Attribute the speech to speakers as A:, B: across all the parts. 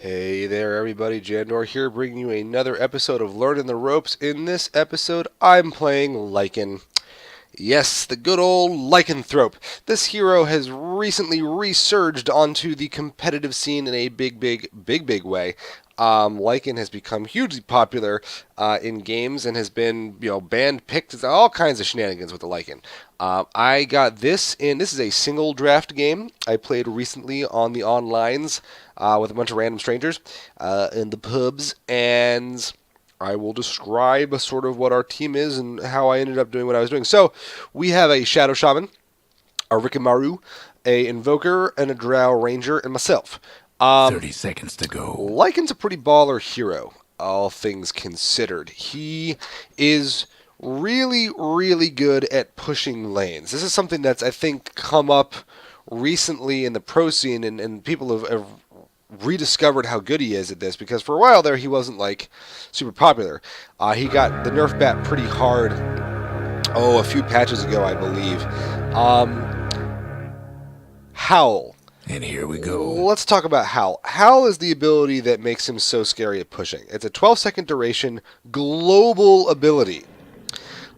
A: Hey there, everybody. Jandor here, bringing you another episode of Learnin the Ropes. In this episode, I'm playing Lycan. Yes, the good old lycanthrope. This hero has recently resurged onto the competitive scene in a big way. Lycan has become hugely popular in games and has been, banned, picked, all kinds of shenanigans with the Lycan. I got this in. This is a single draft game I played recently on the onlines with a bunch of random strangers in the pubs, and I will describe sort of what our team is and how I ended up doing what I was doing. So, we have a Shadow Shaman, a Rikimaru, a Invoker, and a Drow Ranger, and myself.
B: 30 seconds to go.
A: Lycan's a pretty baller hero, all things considered. He is really good at pushing lanes. This is something that's, I think, come up recently in the pro scene, and people have rediscovered how good he is at this, because for a while there he wasn't like super popular. He got the nerf bat pretty hard a few patches ago, I believe. Howl.
B: And here we go.
A: Let's talk about Howl. Howl is the ability that makes him so scary at pushing. It's a 12-second duration global ability.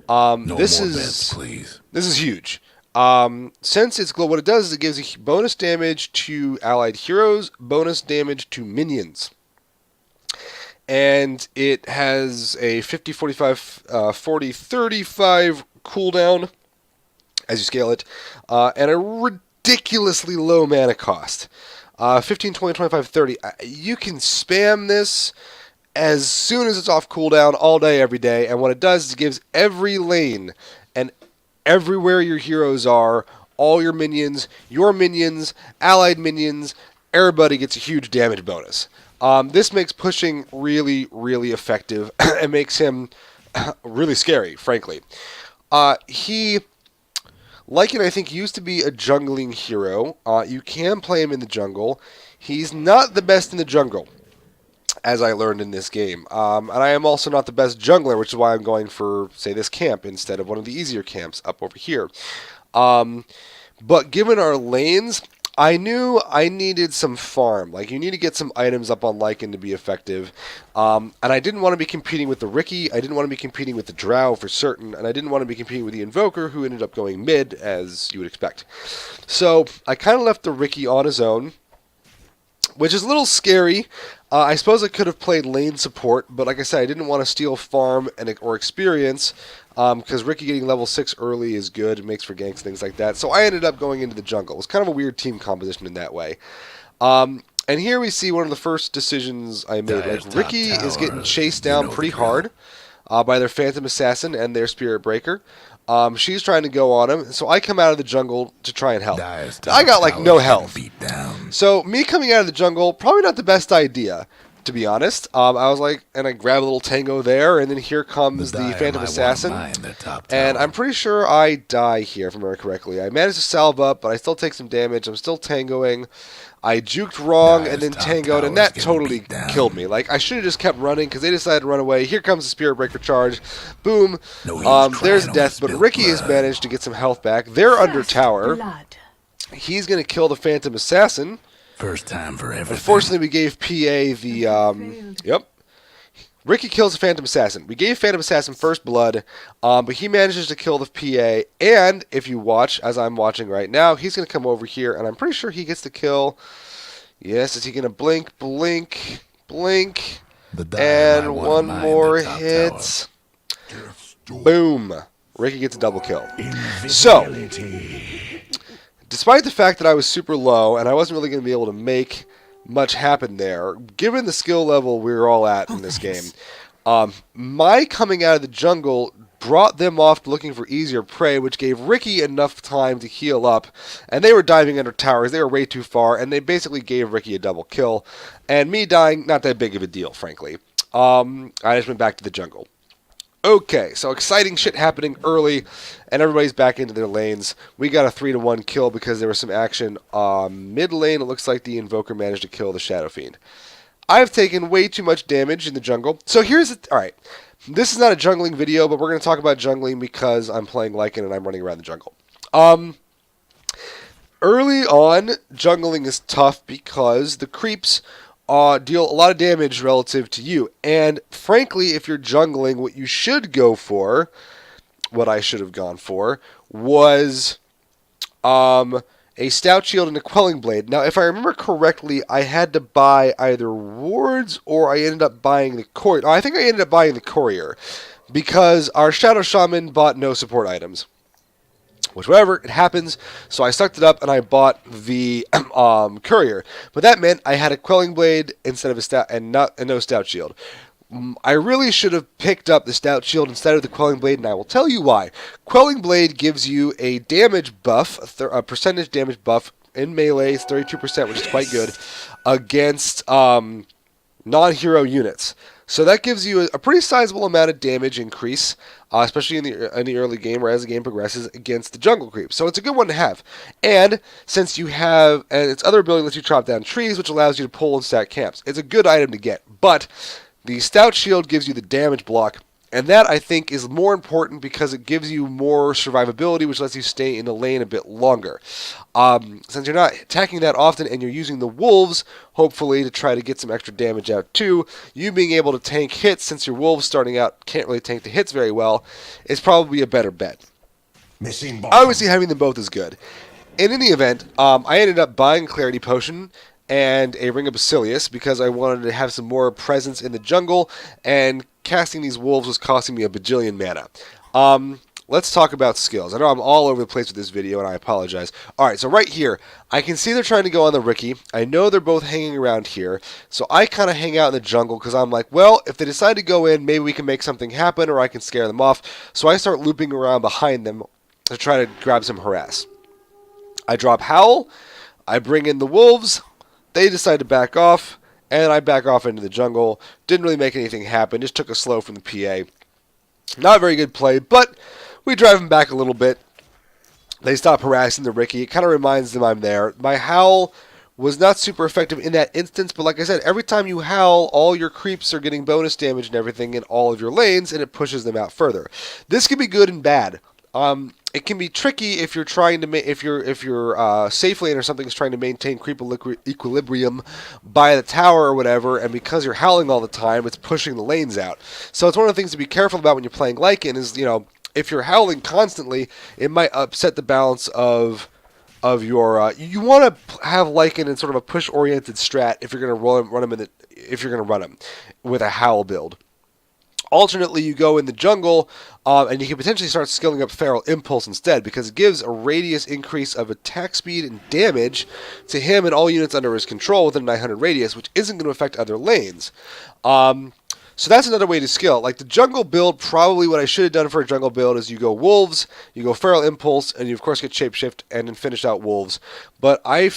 A: This is
B: bets, please.
A: This is huge. Since it's global, what it does is it gives bonus damage to allied heroes, bonus damage to minions. And it has a 50, 45, 40, 35 cooldown as you scale it, and a ridiculously low mana cost. 15, 20, 25, 30. You can spam this as soon as it's off cooldown all day, every day, and what it does is it gives every lane and everywhere your heroes are, all your minions, allied minions, everybody gets a huge damage bonus. This makes pushing really effective and makes him really scary, frankly. Lycan, I think, used to be a jungling hero. You can play him in the jungle. He's not the best in the jungle, as I learned in this game. And I am also not the best jungler, which is why I'm going for, say, this camp instead of one of the easier camps up over here. But given our lanes, I knew I needed some farm. Like, you need to get some items up on Lycan to be effective. And I didn't want to be competing with the Riki. I didn't want to be competing with the Drow for certain. And I didn't want to be competing with the Invoker, who ended up going mid, as you would expect. So I kind of left the Riki on his own, which is a little scary. I suppose I could have played lane support, but like I said, I didn't want to steal farm or experience, because Riki getting level 6 early is good. It makes for ganks, things like that. So I ended up going into the jungle. It was kind of a weird team composition in that way. And here we see one of the first decisions I made. Like, Riki is getting chased down pretty hard by their Phantom Assassin and their Spirit Breaker. She's trying to go on him, so I come out of the jungle to try and help. I got like no health. So me coming out of the jungle, probably not the best idea, to be honest. I was like, and I grab a little tango there, and then here comes the Phantom Assassin. And I'm pretty sure I die here, if I remember correctly. I managed to salve up, but I still take some damage. I'm still tangoing. I juked wrong and then tangoed, and that totally killed me. Like, I should have just kept running because they decided to run away. Here comes the Spirit Breaker charge. Boom. There's death, but Riki has managed to get some health back. They're under tower. He's going to kill the Phantom Assassin.
B: First time for everything.
A: Unfortunately, we gave PA the... Yep. Riki kills the Phantom Assassin. We gave Phantom Assassin first blood, but he manages to kill the PA, and if you watch, as I'm watching right now, he's going to come over here, and I'm pretty sure he gets the kill. Yes, is he going to blink, and one more hit. Boom. Riki gets a double kill. So, despite the fact that I was super low, and I wasn't really going to be able to make much happened there, given the skill level we were all at in this game. My coming out of the jungle brought them off looking for easier prey, which gave Riki enough time to heal up, and they were diving under towers. They were way too far, and they basically gave Riki a double kill, and me dying, not that big of a deal, frankly. I just went back to the jungle. Okay, so exciting shit happening early, and everybody's back into their lanes. We got a 3-1 kill because there was some action. Mid lane, it looks like the Invoker managed to kill the Shadow Fiend. I've taken way too much damage in the jungle. So here's the... Alright, this is not a jungling video, but we're going to talk about jungling because I'm playing Lycan and I'm running around the jungle. Early on, jungling is tough because the creeps deal a lot of damage relative to you. And frankly, if you're jungling, what you should go for, what I should have gone for, was a Stout Shield and a Quelling Blade. Now, if I remember correctly, I had to buy either wards or I ended up buying the courier. Oh, I think I ended up buying the courier because our Shadow Shaman bought no support items. Which, whatever, it happens. So I sucked it up and I bought the courier. But that meant I had a Quelling Blade instead of a stout and no Stout Shield. I really should have picked up the Stout Shield instead of the Quelling Blade, and I will tell you why. Quelling Blade gives you a damage buff, a percentage damage buff in melee, 32%, which is quite good, against non-hero units. So that gives you a pretty sizable amount of damage increase, especially in the early game or as the game progresses against the jungle creep. So it's a good one to have. And since you have, and its other ability lets you chop down trees, which allows you to pull and stack camps. It's a good item to get, but the Stout Shield gives you the damage block, and that, I think, is more important because it gives you more survivability, which lets you stay in the lane a bit longer. Since you're not attacking that often and you're using the wolves, hopefully, to try to get some extra damage out too, you being able to tank hits, since your wolves starting out can't really tank the hits very well, is probably a better bet. Obviously, having them both is good. In any event, I ended up buying Clarity Potion and a Ring of Basilius because I wanted to have some more presence in the jungle, and casting these wolves was costing me a bajillion mana. Let's talk about skills. I know I'm all over the place with this video, and I apologize. Alright, so right here, I can see they're trying to go on the Ricky. I know they're both hanging around here, so I kind of hang out in the jungle because I'm like, well, if they decide to go in, maybe we can make something happen, or I can scare them off. So I start looping around behind them to try to grab some harass. I drop Howl, I bring in the wolves, they decide to back off, and I back off into the jungle. Didn't really make anything happen, just took a slow from the PA. Not a very good play, but we drive them back a little bit. They stop harassing the Ricky. It kind of reminds them I'm there. My Howl was not super effective in that instance, but like I said, every time you howl, all your creeps are getting bonus damage and everything in all of your lanes, and it pushes them out further. This can be good and bad. It can be tricky if you're trying to if your safe lane or something is trying to maintain creep equilibrium by the tower or whatever, and because you're howling all the time, it's pushing the lanes out. So it's one of the things to be careful about when you're playing Lycan is, you know, if you're howling constantly, it might upset the balance of your. You want to have Lycan in sort of a push-oriented strat if you're going to run him with a howl build. Alternately, you go in the jungle, and you can potentially start skilling up Feral Impulse instead, because it gives a radius increase of attack speed and damage to him and all units under his control within a 900 radius, which isn't going to affect other lanes. So that's another way to skill. Like the jungle build, probably what I should have done for a jungle build is you go Wolves, you go Feral Impulse, and you of course get Shapeshift and then finish out Wolves. But I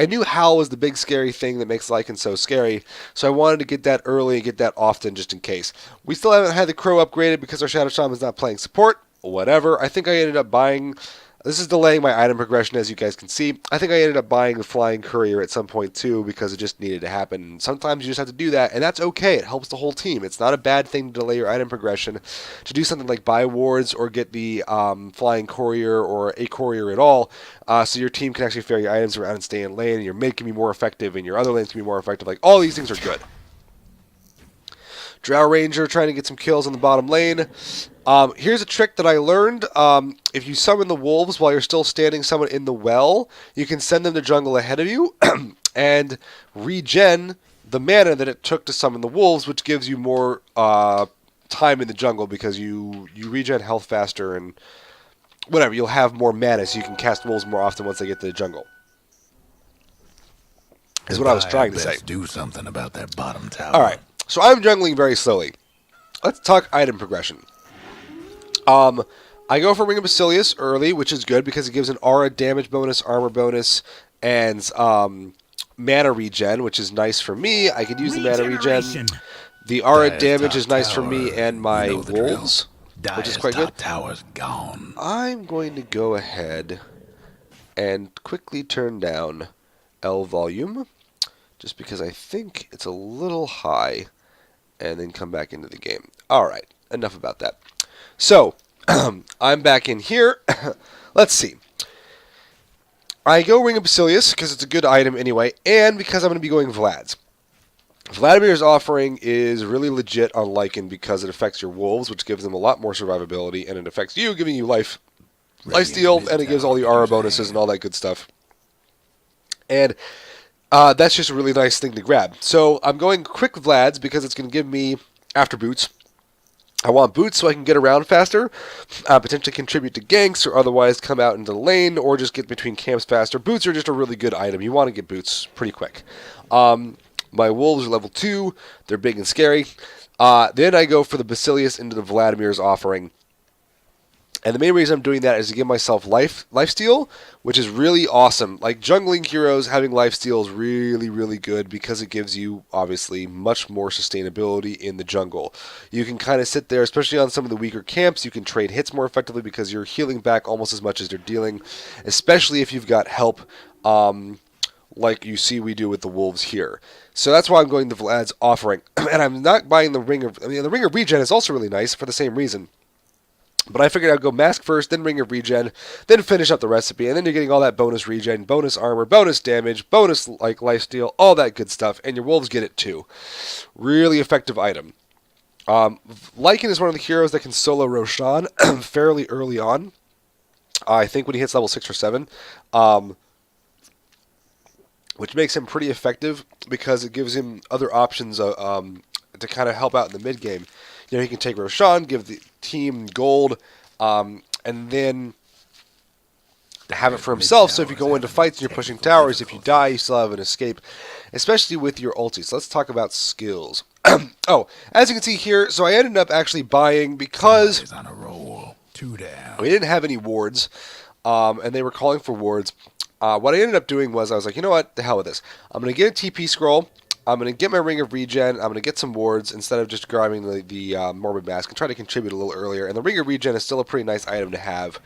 A: knew Howl was the big scary thing that makes Lycan so scary, so I wanted to get that early and get that often just in case. We still haven't had the Crow upgraded because our Shadow Shaman is not playing support. Whatever. I think I ended up buying... This is delaying my item progression, as you guys can see. I think I ended up buying the Flying Courier at some point, too, because it just needed to happen. Sometimes you just have to do that, and that's okay. It helps the whole team. It's not a bad thing to delay your item progression. To do something like buy wards or get the Flying Courier or a Courier at all, so your team can actually ferry your items around and stay in lane, and your mid can be more effective, and your other lanes can be more effective. Like, all these things are good. Drow Ranger trying to get some kills on the bottom lane. Here's a trick that I learned. If you summon the wolves while you're still standing someone in the well, you can send them to jungle ahead of you and regen the mana that it took to summon the wolves, which gives you more time in the jungle because you regen health faster and whatever. You'll have more mana, so you can cast wolves more often once they get to the jungle. Is what I was trying to say.
B: Do something about that bottom tower.
A: All right. So I'm jungling very slowly. Let's talk item progression. I go for Ring of Basilius early, which is good because it gives an aura damage bonus, armor bonus, and mana regen, which is nice for me. I could use the mana regen. The aura damage is nice for me and my wolves, which is quite good.
B: Tower's gone.
A: I'm going to go ahead and quickly turn down L volume, just because I think it's a little high, and then come back into the game. Alright, enough about that. So, I'm back in here. Let's see. I go Ring of Basilius, because it's a good item anyway, and because I'm going to be going Vlad's. Vladimir's offering is really legit on Lycan because it affects your wolves, which gives them a lot more survivability, and it affects you, giving you lifesteal, and it gives all the aura bonuses and all that good stuff. And that's just a really nice thing to grab. So I'm going quick Vlads because it's going to give me after boots. I want boots so I can get around faster, potentially contribute to ganks, or otherwise come out into the lane, or just get between camps faster. Boots are just a really good item. You want to get boots pretty quick. My wolves are level 2. They're big and scary. Then I go for the Basilius into the Vladimir's offering. And the main reason I'm doing that is to give myself lifesteal, which is really awesome. Like, jungling heroes having lifesteal is really, really good because it gives you, obviously, much more sustainability in the jungle. You can kind of sit there, especially on some of the weaker camps, you can trade hits more effectively because you're healing back almost as much as you're dealing, especially if you've got help, like you see we do with the wolves here. So that's why I'm going the Vlad's offering. And I'm not buying the Ring of... the Ring of Regen is also really nice for the same reason. But I figured I'd go Mask first, then Ring of Regen, then finish up the recipe, and then you're getting all that bonus regen, bonus armor, bonus damage, bonus lifesteal, all that good stuff, and your wolves get it too. Really effective item. Lycan is one of the heroes that can solo Roshan fairly early on. I think when he hits level 6 or 7. Which makes him pretty effective because it gives him other options to kind of help out in the mid game. You know, he can take Roshan, give the team gold, and then have it for himself. So if you go into fights and you're pushing towers, if you die, you still have an escape, especially with your ulti. So let's talk about skills. Oh, as you can see here, so I ended up actually buying because
B: on a roll. 2 down.
A: we didn't have any wards, and they were calling for wards. What I ended up doing was I was like, you know what, the hell with this. I'm going to get a TP scroll. I'm going to get my Ring of Regen. I'm going to get some wards instead of just grabbing the Morbid Mask and try to contribute a little earlier. And the Ring of Regen is still a pretty nice item to have.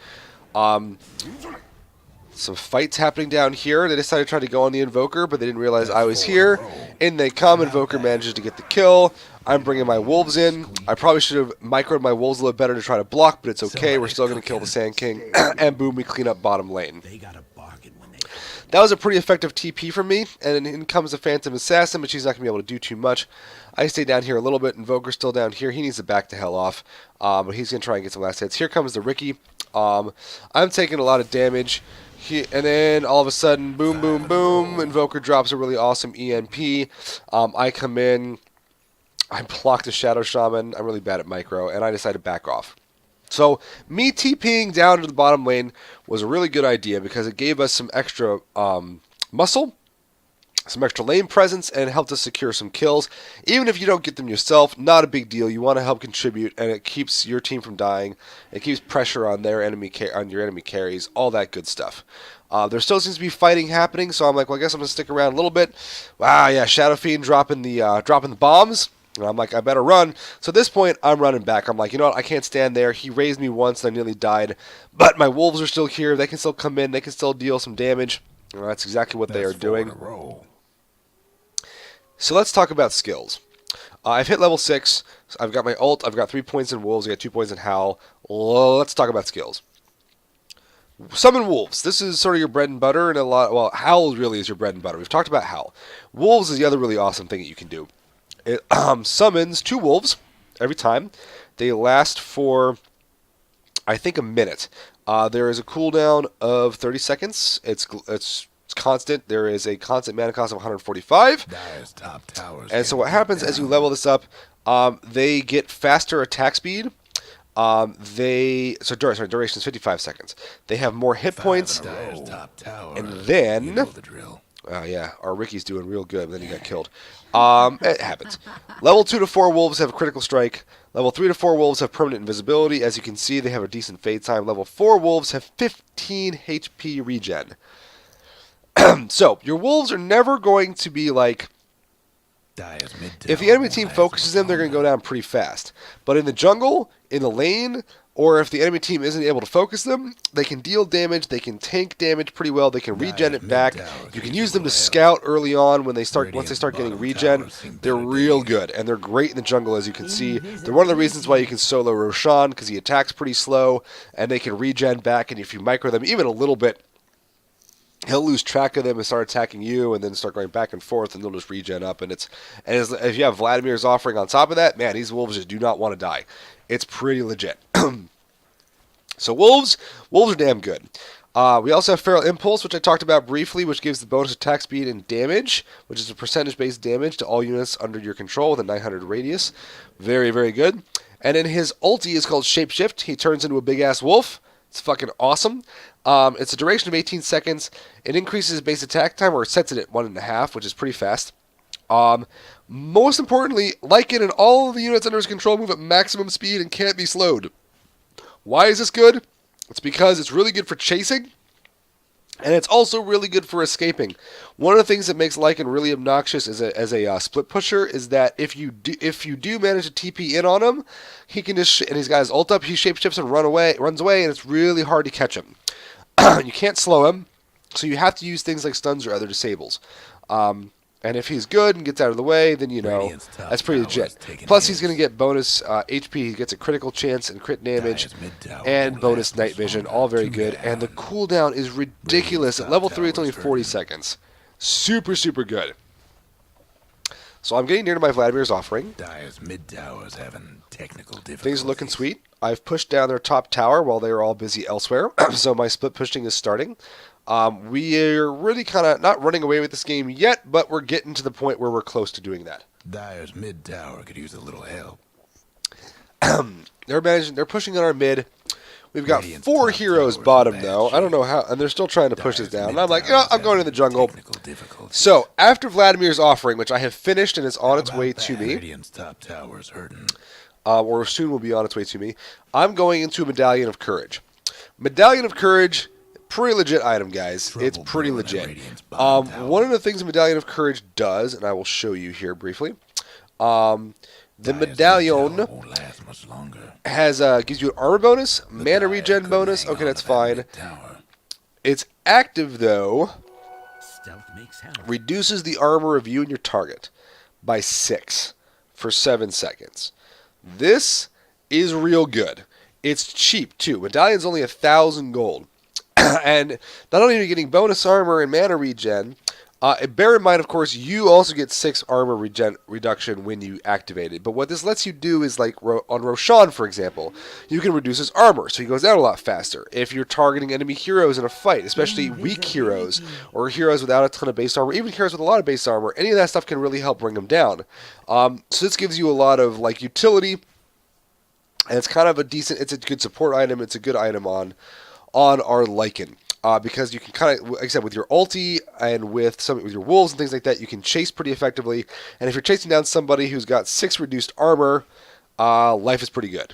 A: Some fights happening down here. They decided to try to go on the Invoker, but they didn't realize I was here. In they come. Invoker manages to get the kill. I'm bringing my wolves in. I probably should have microed my wolves a little better to try to block, but it's okay. We're still going to kill the Sand King. And boom, we clean up bottom lane. That was a pretty effective TP for me, and in comes the Phantom Assassin, but she's not going to be able to do too much. I stay down here a little bit. Invoker's still down here. He needs to back the hell off, but he's going to try and get some last hits. Here comes the Ricky. I'm taking a lot of damage, and then all of a sudden, boom, boom, boom, Invoker drops a really awesome EMP. I come in, I block the Shadow Shaman. I'm really bad at micro, and I decide to back off. So, me TPing down to the bottom lane was a really good idea because it gave us some extra muscle, some extra lane presence, and helped us secure some kills. Even if you don't get them yourself, not a big deal. You want to help contribute, and it keeps your team from dying. It keeps pressure on their enemy on your enemy carries, all that good stuff. There still seems to be fighting happening, so I'm like, well, I guess I'm going to stick around a little bit. Wow, yeah, Shadow Fiend dropping the bombs. And I'm like, I better run. So at this point, I'm running back. I'm like, you know what? I can't stand there. He raised me once and I nearly died. But my wolves are still here. They can still come in. They can still deal some damage. And that's exactly what they are doing. So let's talk about skills. I've hit level 6. So I've got my ult. I've got 3 points in wolves. I got 2 points in Howl. Let's talk about skills. Summon wolves. This is sort of your bread and butter. And well, Howl really is your bread and butter. We've talked about Howl. Wolves is the other really awesome thing that you can do. It summons 2 wolves every time. They last for, I think, a minute. There is a cooldown of 30 seconds. It's constant. There is a constant mana cost of 145. And so what happens as you level this up, they get faster attack speed. Duration is 55 seconds. They have more hit points. And then... yeah, our Ricky's doing real good, but then he got killed. It happens. Level 2 to 4 wolves have critical strike. Level 3 to 4 wolves have permanent invisibility. As you can see, they have a decent fade time. Level 4 wolves have 15 HP regen. So, your wolves are never going to be like... If the enemy team focuses them, they're going to go down pretty fast. But in the jungle, in the lane, or if the enemy team isn't able to focus them, they can deal damage, they can tank damage pretty well, they can regen it back. You can use them to scout early on once they start getting regen. They're real good, and they're great in the jungle, as you can see. They're one of the reasons why you can solo Roshan, because he attacks pretty slow, and they can regen back, and if you micro them even a little bit, he'll lose track of them and start attacking you, and then start going back and forth, and they'll just regen up. And if you have Vladimir's offering on top of that, man, these wolves just do not want to die. It's pretty legit. So wolves are damn good. We also have Feral Impulse, which I talked about briefly, which gives the bonus attack speed and damage, which is a percentage-based damage to all units under your control with a 900 radius. Very, very good. And then his ulti is called Shapeshift. He turns into a big-ass wolf. It's fucking awesome. It's a duration of 18 seconds. It increases his base attack time, or it sets it at 1.5, which is pretty fast. Most importantly, Lycan and all of the units under his control move at maximum speed and can't be slowed. Why is this good? It's because it's really good for chasing, and it's also really good for escaping. One of the things that makes Lycan really obnoxious as a split pusher is that if you do manage to TP in on him, he can just and he's got his ult up, he shapeshifts and runs away, and it's really hard to catch him. You can't slow him, so you have to use things like stuns or other disables. And if he's good and gets out of the way, then that's pretty legit. Plus, he's going to get bonus HP. He gets a critical chance and crit damage, and bonus night vision. All very good. And the cooldown is ridiculous. At level 3, it's only 40 seconds. Super, super good. So I'm getting near to my Vladimir's offering.
B: Dire's mid tower's having technical difficulties.
A: Things are looking sweet. I've pushed down their top tower while they are all busy elsewhere. So my split pushing is starting. We are really kind of not running away with this game yet, but we're getting to the point where we're close to doing that.
B: Dire's mid tower could use a little help.
A: They're pushing on our mid. We've got 4 heroes bottom though. I don't know how, and they're still trying to push this down. And I'm like, I'm going to the jungle. So after Vladimir's offering, which I have finished and is on its way to me, or soon will be on its way to me, I'm going into a Medallion of Courage. Medallion of Courage. Pretty legit item, guys. It's pretty legit. One of the things the Medallion of Courage does, and I will show you here briefly, the medallion has gives you an armor bonus, mana regen bonus. Okay, that's fine. It's active though. Reduces the armor of you and your target by 6 for 7 seconds. This is real good. It's cheap too. Medallion's only 1,000 gold. And not only are you getting bonus armor and mana regen, bear in mind, of course, you also get 6 armor reduction when you activate it. But what this lets you do is, like on Roshan, for example, you can reduce his armor, so he goes down a lot faster. If you're targeting enemy heroes in a fight, especially weak heroes, or heroes without a ton of base armor, even heroes with a lot of base armor, any of that stuff can really help bring them down. So this gives you a lot of utility, and it's kind of it's a good support item. It's a good item on our Lycan, because you can kind of, like I said, with your ulti and with your wolves and things like that, you can chase pretty effectively. And if you're chasing down somebody who's got 6 reduced armor, life is pretty good.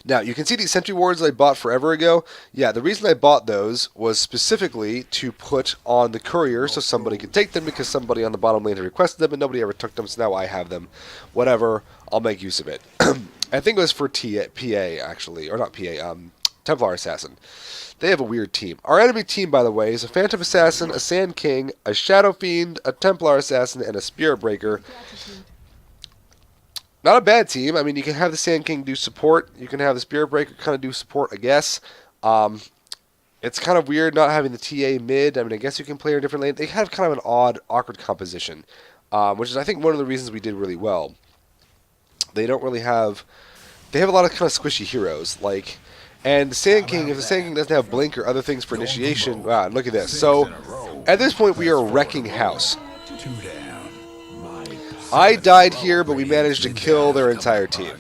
A: Now, you can see these sentry wards I bought forever ago. Yeah, the reason I bought those was specifically to put on the courier so somebody could take them, because somebody on the bottom lane had requested them and nobody ever took them, so now I have them. Whatever, I'll make use of it. I think it was for PA, actually, or not PA, Templar Assassin. They have a weird team. Our enemy team, by the way, is a Phantom Assassin, a Sand King, a Shadow Fiend, a Templar Assassin, and a Spirit Breaker. Not a bad team. I mean, you can have the Sand King do support. You can have the Spirit Breaker kind of do support, I guess. It's kind of weird not having the TA mid. I mean, I guess you can play in a different lane. They have kind of an odd, awkward composition, which is, I think, one of the reasons we did really well. They don't really have... They have a lot of kind of squishy heroes, like... And the Sand King, if the Sand King doesn't have Blink or other things for initiation, wow, look at this. So, at this point, we are wrecking house. I died here, but we managed to kill their entire team.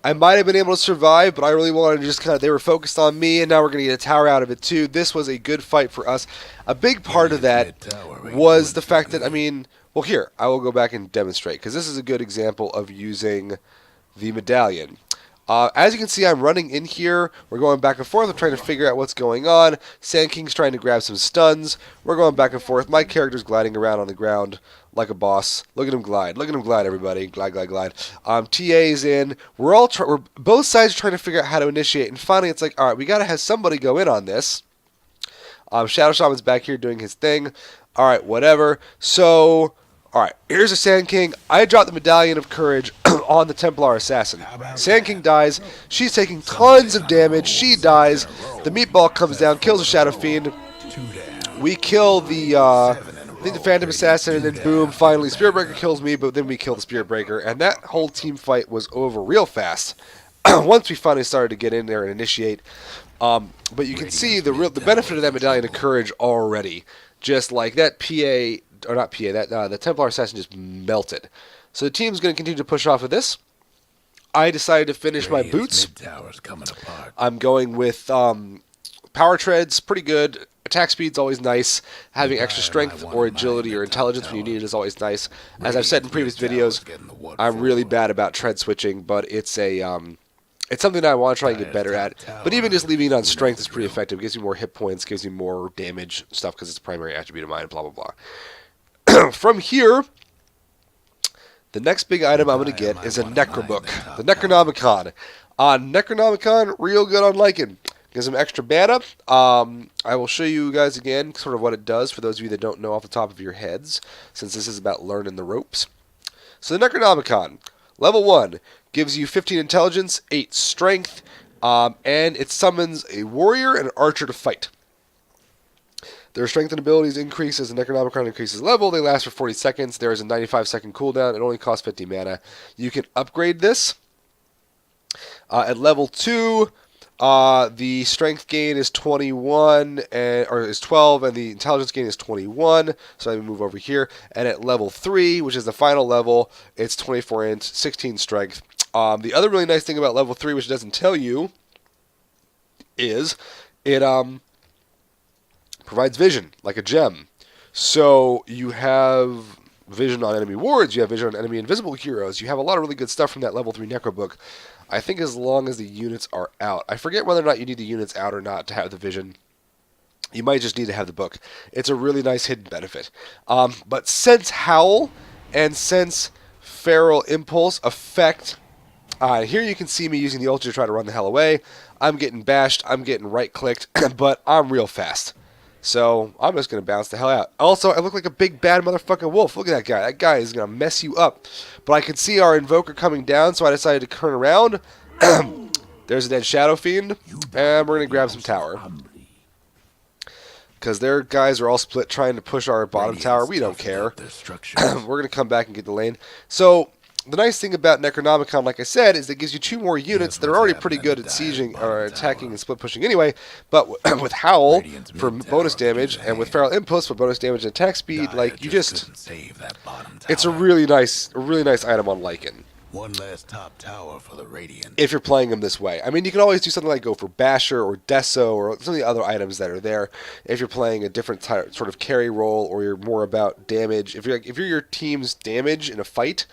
A: I might have been able to survive, but I really wanted to just they were focused on me, and now we're going to get a tower out of it too. This was a good fight for us. A big part of that was the fact that, well, here, I will go back and demonstrate, because this is a good example of using the medallion. As you can see, I'm running in here. We're going back and forth. I'm trying to figure out what's going on. Sand King's trying to grab some stuns. We're going back and forth. My character's gliding around on the ground like a boss. Look at him glide. Look at him glide, everybody. Glide, glide, glide. TA's in. We're both sides are trying to figure out how to initiate. And finally, it's like, all right, we got to have somebody go in on this. Shadow Shaman's back here doing his thing. All right, whatever. So... Alright, here's a Sand King. I dropped the Medallion of Courage on the Templar Assassin. Sand King dies. She's taking tons of damage. She dies. The meatball comes down, kills the Shadow Fiend. We kill the Phantom Assassin, and then boom, finally Spirit Breaker kills me, but then we kill the Spirit Breaker. And that whole team fight was over real fast. Once we finally started to get in there and initiate. But you can see the benefit of that Medallion of Courage already. Just like that PA... Or not PA, the Templar Assassin just melted. So the team's going to continue to push off of this. I decided to finish my boots. I'm going with power treads, pretty good. Attack speed's always nice. Having extra strength or agility or intelligence when you need it is always nice. As I've said in previous videos, I'm really bad about tread switching, but it's something that I want to try and get better at. But even just leaving it on strength is pretty effective. It gives you more hit points, gives you more damage stuff because it's a primary attribute of mine, blah, blah, blah. From here, the next big item I'm going to get is a Necrobook, the Necronomicon. Necronomicon, real good on Lycan. Gives them extra mana. I will show you guys again sort of what it does for those of you that don't know off the top of your heads, since this is about learning the ropes. So the Necronomicon, level 1, gives you 15 intelligence, 8 strength, and it summons a warrior and an archer to fight. Their strength and abilities increase as the Necronomicon increases level. They last for 40 seconds. There is a 95-second cooldown. It only costs 50 mana. You can upgrade this. At level 2, the strength gain is 21, or is 12, and the intelligence gain is 21. So let me move over here. And at level 3, which is the final level, it's 24 inch, 16 strength. The other really nice thing about level 3, which it doesn't tell you, is it provides vision, like a gem. So you have vision on enemy wards, you have vision on enemy invisible heroes, you have a lot of really good stuff from that level 3 Necrobook. I think as long as the units are out. I forget whether or not you need the units out or not to have the vision. You might just need to have the book. It's a really nice hidden benefit. But since Howl and since Feral Impulse affect... here you can see me using the ulti to try to run the hell away. I'm getting bashed, I'm getting right-clicked, but I'm real fast. So, I'm just going to bounce the hell out. Also, I look like a big bad motherfucking wolf. Look at that guy. That guy is going to mess you up. But I can see our Invoker coming down, so I decided to turn around. There's a dead Shadow Fiend, and we're going to grab some tower. Because their guys are all split trying to push our bottom tower. We don't care. We're going to come back and get the lane. So, the nice thing about Necronomicon, like I said, is it gives you 2 more units that are already pretty good at sieging or attacking and split pushing anyway. But with Howl for bonus damage and with Feral Impulse for bonus damage and attack speed, like you just, it's a really nice item on Lycan.
B: One last top tower for the Radiant.
A: If you're playing them this way. I mean, you can always do something like go for Basher or Deso or some of the other items that are there. If you're playing a different sort of carry role or you're more about damage. If you're your team's damage in a fight,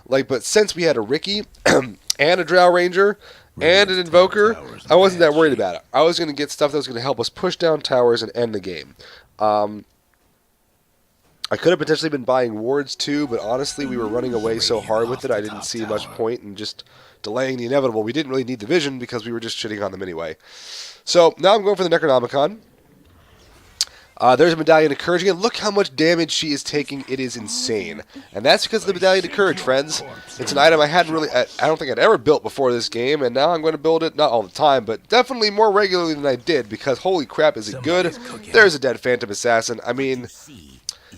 A: but since we had a Ricky and a Drow Ranger and an Invoker, I wasn't that worried about it. I was going to get stuff that was going to help us push down towers and end the game. I could have potentially been buying wards too, but honestly, we were running away so hard with it, I didn't see much point in just delaying the inevitable. We didn't really need the vision because we were just shitting on them anyway. So now I'm going for the Necronomicon. There's a Medallion of Courage again. Look how much damage she is taking. It is insane. And that's because of the Medallion of Courage, friends. It's an item I don't think I'd ever built before this game, and now I'm going to build it, not all the time, but definitely more regularly than I did, because holy crap, is it good. There's a dead Phantom Assassin. I mean,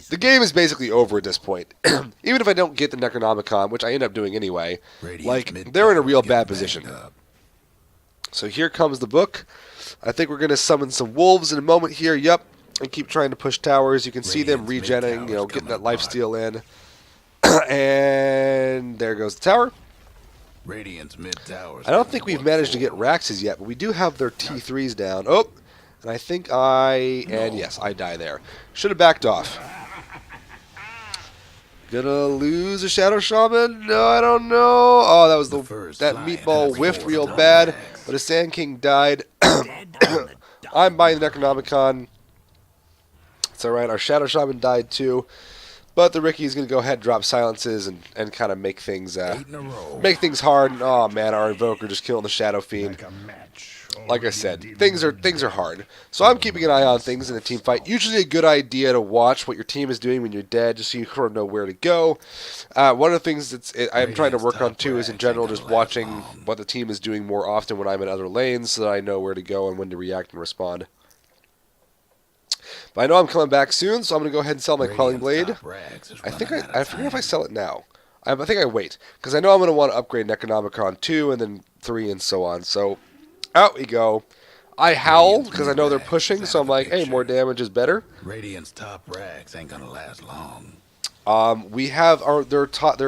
A: the game is basically over at this point. Even if I don't get the Necronomicon, which I end up doing anyway, they're in a real bad position. So here comes the book. I think we're going to summon some wolves in a moment here. Yep. And keep trying to push towers. You can see them regenning, getting that lifesteal in. And there goes the tower. I don't think we've managed to get Raxes yet, but we do have their T3s down. Oh, and I think yes, I die there. Should have backed off. Gonna lose a Shadow Shaman? No, I don't know. Oh, that was that meatball whiffed real bad, but a Sand King died. I'm buying the Necronomicon. It's alright, our Shadow Shaman died too. But the Ricky's going to go ahead and drop silences and kind of make things hard. And, oh man, our Invoker just killing the Shadow Fiend. like I said, things are hard. So I'm keeping an eye on things in the team fight. Usually a good idea to watch what your team is doing when you're dead, just so you sort of know where to go. One of the things I'm trying to work on too is in general just watching what the team is doing more often when I'm in other lanes, so that I know where to go and when to react and respond. But I know I'm coming back soon, so I'm going to go ahead and sell my Quelling Blade. I forget if I sell it now. I think I wait, because I know I'm going to want to upgrade Necronomicon 2 and then 3 and so on. So out we go. I Howl, because I know they're pushing, so I'm like, hey, more damage is better.
B: Radiant's top rags ain't gonna last long.
A: We have our top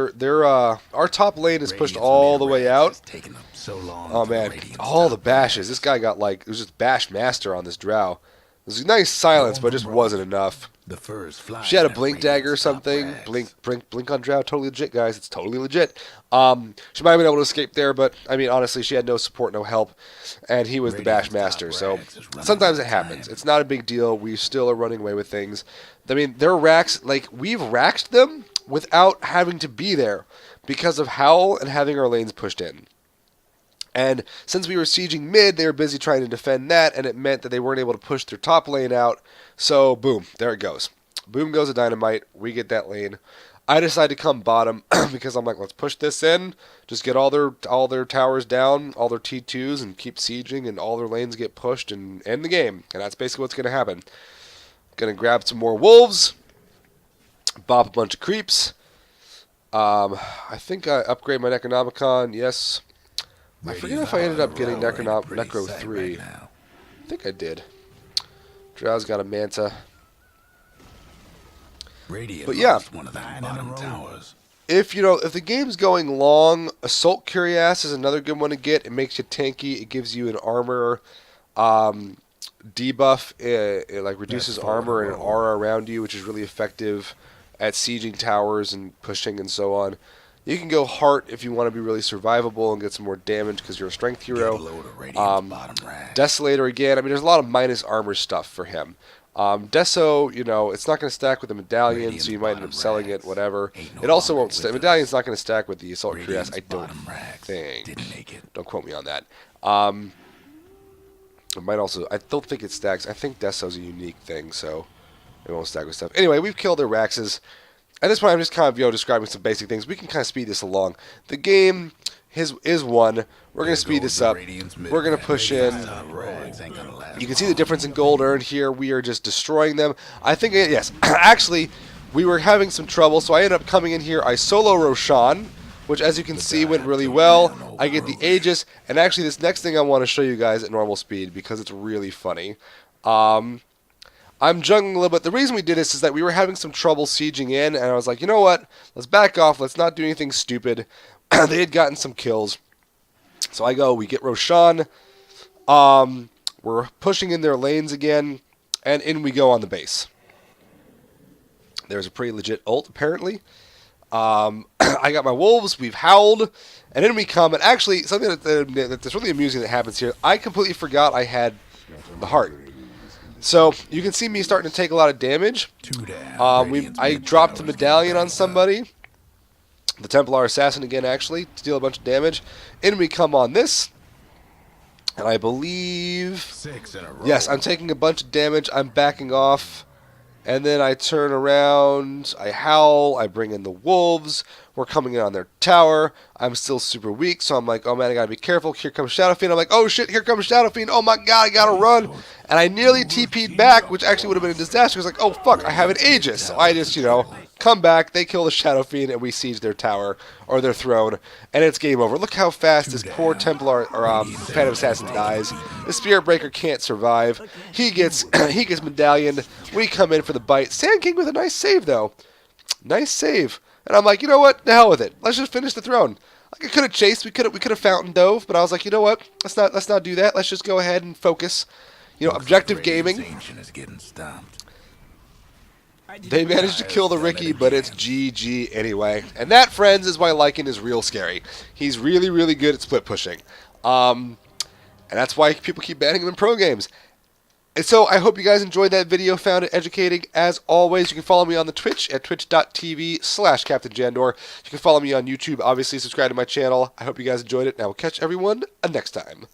A: lane is pushed all the way out. Oh man, all the bashes. This guy got like, it was just bash master on this drow. It was a nice silence, but it just wasn't enough. She had a blink dagger or something. Blink on drow. Totally legit, guys. It's totally legit. She might have been able to escape there, but I mean, honestly, she had no support, no help, and he was the bash master. So sometimes it happens. It's not a big deal. We still are running away with things. I mean, their racks, like we've racked them without having to be there because of Howl and having our lanes pushed in. And since we were sieging mid, they were busy trying to defend that, and it meant that they weren't able to push their top lane out. So, boom, there it goes. Boom goes a dynamite. We get that lane. I decide to come bottom because I'm like, let's push this in. Just get all their towers down, all their T2s, and keep sieging, and all their lanes get pushed and end the game. And that's basically what's going to happen. Going to grab some more wolves, bop a bunch of creeps. I think I upgrade my Necronomicon, yes. I forget if I ended up getting Necro 3. I think I did. Drow's got a Manta. But yeah, if the game's going long, Assault Cuirass is another good one to get. It makes you tanky. It gives you an armor debuff. It like reduces armor and an aura around you, which is really effective at sieging towers and pushing and so on. You can go Heart if you want to be really survivable and get some more damage because you're a strength hero. Desolator again. I mean, there's a lot of minus armor stuff for him. Deso, it's not going to stack with the Medallion, so you might end up selling it, whatever. It also won't stack. Medallion's not going to stack with the Assault Cuirass, I don't think. Don't quote me on that. It might also, I don't think it stacks. I think Deso's a unique thing, so it won't stack with stuff. Anyway, we've killed their Raxes. At this point, I'm just kind of describing some basic things. We can kind of speed this along. The game is won. We're going to speed this up. We're going to push in. You can see the difference in gold earned here. We are just destroying them. I think, yes, actually, we were having some trouble, so I ended up coming in here. I solo Roshan, which, as you can see, went really well. I get the Aegis, and actually, this next thing I want to show you guys at normal speed because it's really funny. I'm jungling a little bit. The reason we did this is that we were having some trouble sieging in, and I was like, you know what? Let's back off. Let's not do anything stupid. They had gotten some kills. So we get Roshan. We're pushing in their lanes again, and in we go on the base. There's a pretty legit ult, apparently. I got my wolves. We've howled, and in we come. And actually, something that's really amusing that happens here, I completely forgot I had the heart. So, you can see me starting to take a lot of damage. I dropped the Medallion on somebody. The Templar Assassin again, actually, to deal a bunch of damage. In we come on this. And I believe...
B: 6 in a row.
A: Yes, I'm taking a bunch of damage. I'm backing off. And then I turn around. I howl. I bring in the wolves. We're coming in on their tower. I'm still super weak, so I'm like, oh man, I gotta be careful. Here comes Shadow Fiend. I'm like, oh shit, here comes Shadow Fiend. Oh my god, I gotta run. And I nearly TP'd back, which actually would have been a disaster. I was like, oh fuck, I have an Aegis. So I just, come back. They kill the Shadow Fiend, and we siege their tower, or their throne, and it's game over. Look how fast this poor Templar, or Phantom Assassin dies. The Spirit Breaker can't survive. He gets Medallion. We come in for the bite. Sand King with a nice save, though. Nice save. And I'm like, you know what? The hell with it. Let's just finish the throne. Like I could have chased, we could have fountain dove, but I was like, you know what? Let's not do that. Let's just go ahead and focus. Objective gaming. They managed to kill the Ricky, but it's GG anyway. And that, friends, is why Lycan is real scary. He's really, really good at split pushing. And that's why people keep banning him in pro games. And so I hope you guys enjoyed that video, found it educating. As always, you can follow me on the Twitch at twitch.tv/CaptainJandor. You can follow me on YouTube, obviously subscribe to my channel. I hope you guys enjoyed it, and I will catch everyone next time.